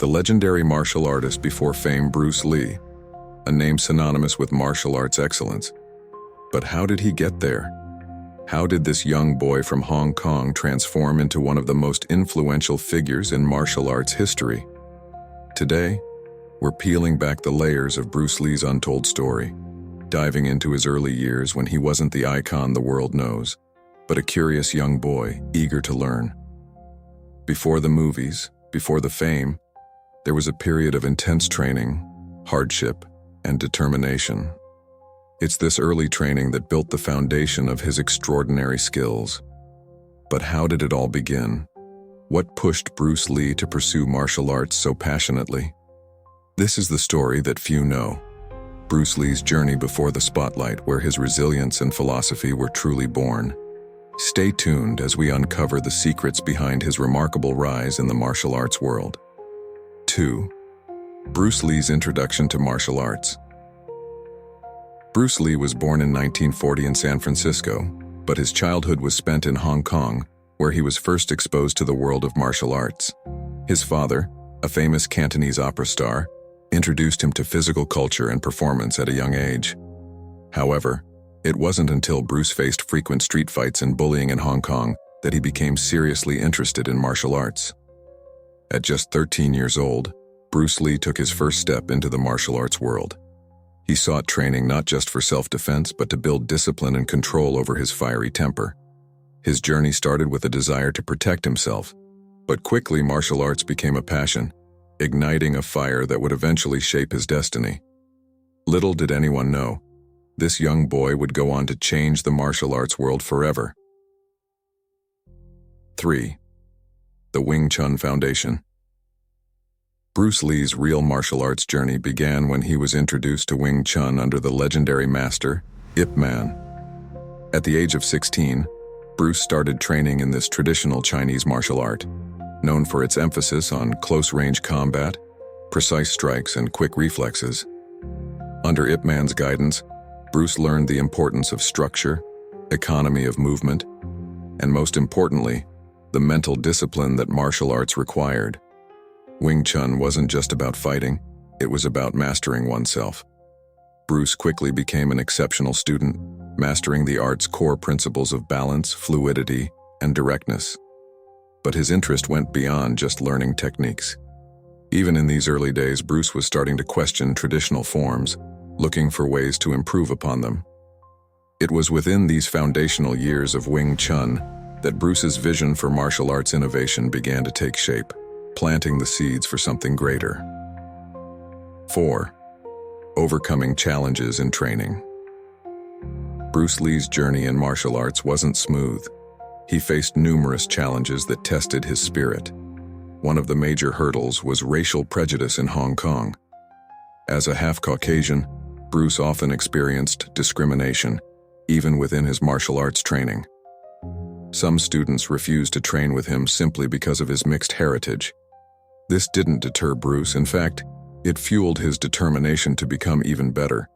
The legendary martial artist before fame Bruce Lee, a name synonymous with martial arts excellence. But how did he get there? How did this young boy from Hong Kong transform into one of the most influential figures in martial arts history? Today, we're peeling back the layers of Bruce Lee's untold story, diving into his early years when he wasn't the icon the world knows, but a curious young boy eager to learn. Before the movies, before the fame, there was a period of intense training, hardship, and determination. It's this early training that built the foundation of his extraordinary skills. But how did it all begin? What pushed Bruce Lee to pursue martial arts so passionately? This is the story that few know. Bruce Lee's journey before the spotlight, where his resilience and philosophy were truly born. Stay tuned as we uncover the secrets behind his remarkable rise in the martial arts world. 2. Bruce Lee's introduction to martial arts. Bruce Lee was born in 1940 in San Francisco, but his childhood was spent in Hong Kong, where he was first exposed to the world of martial arts. His father, a famous Cantonese opera star, introduced him to physical culture and performance at a young age. However, it wasn't until Bruce faced frequent street fights and bullying in Hong Kong that he became seriously interested in martial arts. At just 13 years old, Bruce Lee took his first step into the martial arts world. He sought training not just for self-defense but to build discipline and control over his fiery temper. His journey started with a desire to protect himself, but quickly martial arts became a passion, igniting a fire that would eventually shape his destiny. Little did anyone know, this young boy would go on to change the martial arts world forever. 3. The Wing Chun Foundation. Bruce Lee's real martial arts journey began when he was introduced to Wing Chun under the legendary master, Ip Man. At the age of 16, Bruce started training in this traditional Chinese martial art, known for its emphasis on close-range combat, precise strikes, and quick reflexes. Under Ip Man's guidance, Bruce learned the importance of structure, economy of movement, and most importantly, the mental discipline that martial arts required. Wing Chun wasn't just about fighting, it was about mastering oneself. Bruce quickly became an exceptional student, mastering the art's core principles of balance, fluidity, and directness. But his interest went beyond just learning techniques. Even in these early days, Bruce was starting to question traditional forms, looking for ways to improve upon them. It was within these foundational years of Wing Chun that Bruce's vision for martial arts innovation began to take shape, planting the seeds for something greater. 4. Overcoming challenges in training. Bruce Lee's journey in martial arts wasn't smooth. He faced numerous challenges that tested his spirit. One of the major hurdles was racial prejudice in Hong Kong. As a half-Caucasian, Bruce often experienced discrimination, even within his martial arts training. Some students refused to train with him simply because of his mixed heritage. This didn't deter Bruce. In fact, it fueled his determination to become even better,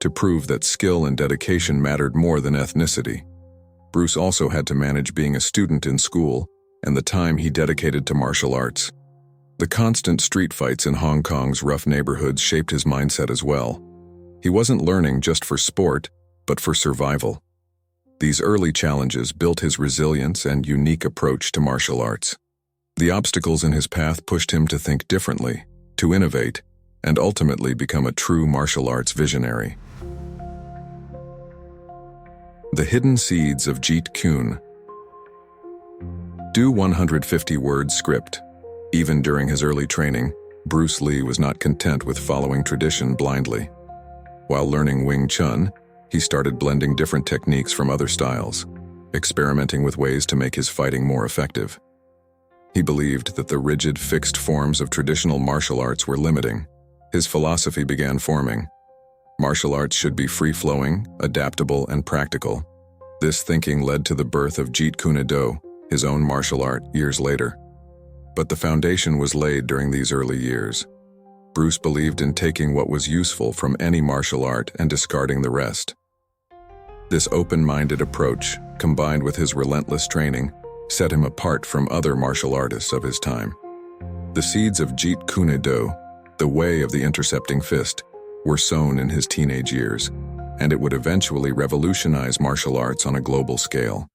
to prove that skill and dedication mattered more than ethnicity. Bruce also had to manage being a student in school and the time he dedicated to martial arts. The constant street fights in Hong Kong's rough neighborhoods shaped his mindset as well. He wasn't learning just for sport, but for survival. These early challenges built his resilience and unique approach to martial arts. The obstacles in his path pushed him to think differently, to innovate, and ultimately become a true martial arts visionary. The Hidden Seeds of Jeet Kune Do 150-word script. Even during his early training, Bruce Lee was not content with following tradition blindly. While learning Wing Chun, he started blending different techniques from other styles, experimenting with ways to make his fighting more effective. He believed that the rigid, fixed forms of traditional martial arts were limiting. His philosophy began forming. Martial arts should be free-flowing, adaptable, and practical. This thinking led to the birth of Jeet Kune Do, his own martial art, years later. But the foundation was laid during these early years. Bruce believed in taking what was useful from any martial art and discarding the rest. This open-minded approach, combined with his relentless training, set him apart from other martial artists of his time. The seeds of Jeet Kune Do, the way of the intercepting fist, were sown in his teenage years, and it would eventually revolutionize martial arts on a global scale.